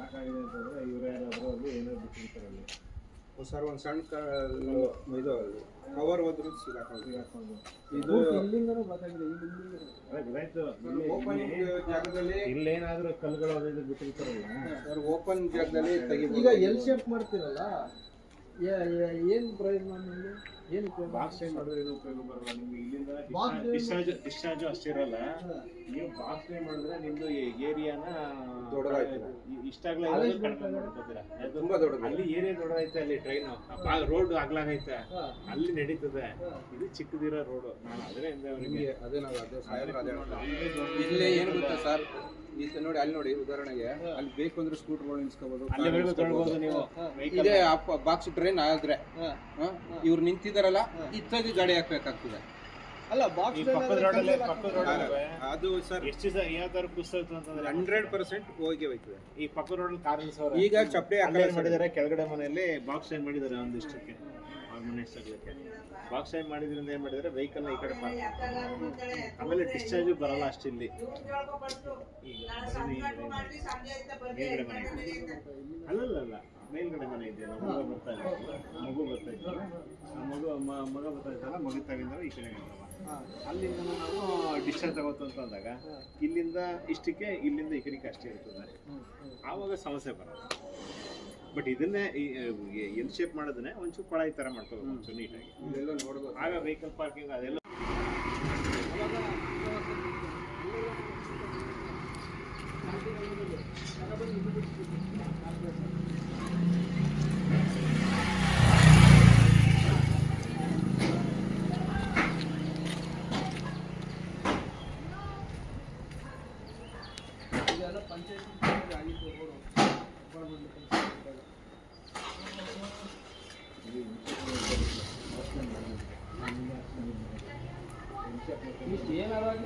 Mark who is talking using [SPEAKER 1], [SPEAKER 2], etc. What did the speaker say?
[SPEAKER 1] ಯಾಕಾಗಿದೆ ಅಂತಂದರೆ ಇವ್ರು ಯಾರಾದರೂ ಅಲ್ಲಿ ಏನೋ ಬಿಟ್ಟಿರ್ತಾರೆ ಅಲ್ಲಿ
[SPEAKER 2] ಸರ್ ಒಂದು ಸಣ್ಣ ಇದು ಕವರ್ ಹೋದ್ರೂ ಸಿಗಾಕೊಂಡು
[SPEAKER 1] ಇದು ಇಲ್ಲಿಂದನೂ ಗೊತ್ತಾಗಿದೆ ಗೊತ್ತಾಯ್ತು
[SPEAKER 2] ಓಪನ್ ಜಾಗದಲ್ಲಿ
[SPEAKER 1] ಇಲ್ಲೇನಾದರೂ ಕಲ್ಲುಗಳು ಅದು ಬಿಟ್ಟಿರ್ತಾರಲ್ಲ
[SPEAKER 2] ಸರ್ ಓಪನ್ ಜಾಗದಲ್ಲಿ ತೆಗಿಬೋದು.
[SPEAKER 3] ಈಗ ಎಲ್ ಶೇಪ್ ಮಾಡ್ತೀರಲ್ಲ ಏನು ಪ್ರಯೋಜನ ನಿಮಗೆ ಏನು
[SPEAKER 1] ಬಾಕ್ಸ್ ಟೈಮ್ ಮಾಡಿದ್ರೆ ಏನು ಉಪಯೋಗ ಬರಲ್ಲ ನಿಮ್ಗೆ ಇಲ್ಲಿಂದ ಡಿಸ್ಚಾರ್ಜ್ ಅಷ್ಟೇ ಇರಲ್ಲ. ನೀವು ಬಾಕ್ಸ್ ಟೈಮ್ ಮಾಡಿದ್ರೆ ನಿಮ್ದು ಏರಿಯಾನ
[SPEAKER 2] ದೊಡ್ಡದಾಯ್ತು
[SPEAKER 1] ಇಷ್ಟಾಗ್ಲೇ ಕಡಿಮೆ ಮಾಡ್ಕೊತೀರಾ.
[SPEAKER 2] ತುಂಬಾ ದೊಡ್ಡದು.
[SPEAKER 1] ಅಲ್ಲಿ ಏರಿಯಾ ದೊಡ್ಡದೈತೆ, ಅಲ್ಲಿ ಟ್ರೈನ್ ರೋಡ್ ಆಗ್ಲಾಗೈತೆ, ಅಲ್ಲಿ ನಡೀತದೆ. ಇದು ಚಿಕ್ಕದಿರೋ ರೋಡ್. ನಾನು ಅದರಿಂದ
[SPEAKER 2] ನಿಮಗೆ ಅದೇ ನಾವು ಅದೇ ಸಾಹೇಬ್ರು ಅದೇ ಇಲ್ಲೇ ಏನು ಗೊತ್ತಾ ಸರ್, ಈ ನೋಡಿ ಅಲ್ಲಿ ನೋಡಿ ಉದಾಹರಣೆಗೆ ಅಲ್ಲಿ ಬೇಕು ಅಂದ್ರೆ ಸ್ಕೂಟರ್ಗಳು ನಿಲ್ಸ್ಕೋಬಹುದು.
[SPEAKER 1] ನೀವು
[SPEAKER 2] ಇದೇ ಬಾಕ್ಸ್ ಟ್ರೈನ್ ಆದ್ರೆ ಇವ್ರು ನಿಂತಿದಾರಲ್ಲ ಇತ್ತಾಗಿ ಗಾಡಿ ಹಾಕ್ಬೇಕಾಗ್ತದೆ.
[SPEAKER 3] ಅಲ್ಲ ಬಾಕ್ಸ್
[SPEAKER 2] ಅದು ಸರ್
[SPEAKER 1] ಎಷ್ಟು ದಿವಸ ಯಾವ ತರ ಪುಸ್ತಕ ಅಂತಂದ್ರೆ
[SPEAKER 2] 100% ಹೋಗಿ ಹೋಯ್ತದೆ.
[SPEAKER 1] ಈ ಪಕ್ಕದ ರೋಡ್ ಕಾರ್
[SPEAKER 2] ಈಗ ಚಪ್ಪಡಿ
[SPEAKER 1] ಮಾಡಿದ್ದಾರೆ, ಕೆಳಗಡೆ ಮನೆಯಲ್ಲಿ ಬಾಕ್ಸ್ ಟೈಮ್ ಮಾಡಿದ್ದಾರೆ ಒಂದಿಷ್ಟಕ್ಕೆ. ಅವ್ರ ಮನೆ ಇಷ್ಟಾಗ್ಲಿಕ್ಕೆ ಬಾಕ್ಸ್ ಟೈಮ್ ಮಾಡಿದ್ರಿಂದ ಏನ್ ಮಾಡಿದ್ದಾರೆ, ವೆಹಿಕಲ್ ಈ ಕಡೆ ಪಾರ್ಕ್. ಆಮೇಲೆ ಡಿಸ್ಚಾರ್ಜ್ ಬರಲ್ಲ ಅಷ್ಟು ಇಲ್ಲಿ. ಮೇಲ್ಗಡೆ ಮನೆ ಅಲ್ಲಲ್ಲ ಮೇಲ್ಗಡೆ ಮನೆ ಇದೆಯಲ್ಲ, ಮಗು ಬರ್ತಾ ಇದ್ದಲ್ಲ, ಮಗ ಬರ್ತಾ ಇದ್ದಲ್ಲ, ಮಗು ತಗೊಂಡ್ರೆ ಈ ಕಡೆ ಅಲ್ಲಿಂದ ನಾವು ಡಿಸ್ಚಾರ್ಜ್ ತಗೋತು ಅಂತ ಅಂದಾಗ ಇಲ್ಲಿಂದ ಇಷ್ಟಕ್ಕೆ, ಇಲ್ಲಿಂದ ಈ ಕಡೆಗೆ ಅಷ್ಟೇ ಇರ್ತದೆ. ಆವಾಗ ಸಮಸ್ಯೆ ಬರಲ್ಲ. ಬಟ್ ಇದನ್ನೇ ಎಲ್ ಶೇಪ್ ಮಾಡೋದನ್ನೇ ಒಂಚೂರು ಕೊಳ ಈ ಥರ ಮಾಡ್ಕೋಬೇಕು ಒಂಚೂರು ನೀಟಾಗಿ. ಆಗ ವೆಹಿಕಲ್ ಪಾರ್ಕಿಂಗ್ ಅದೆಲ್ಲ
[SPEAKER 3] ಏನಾದ್ರು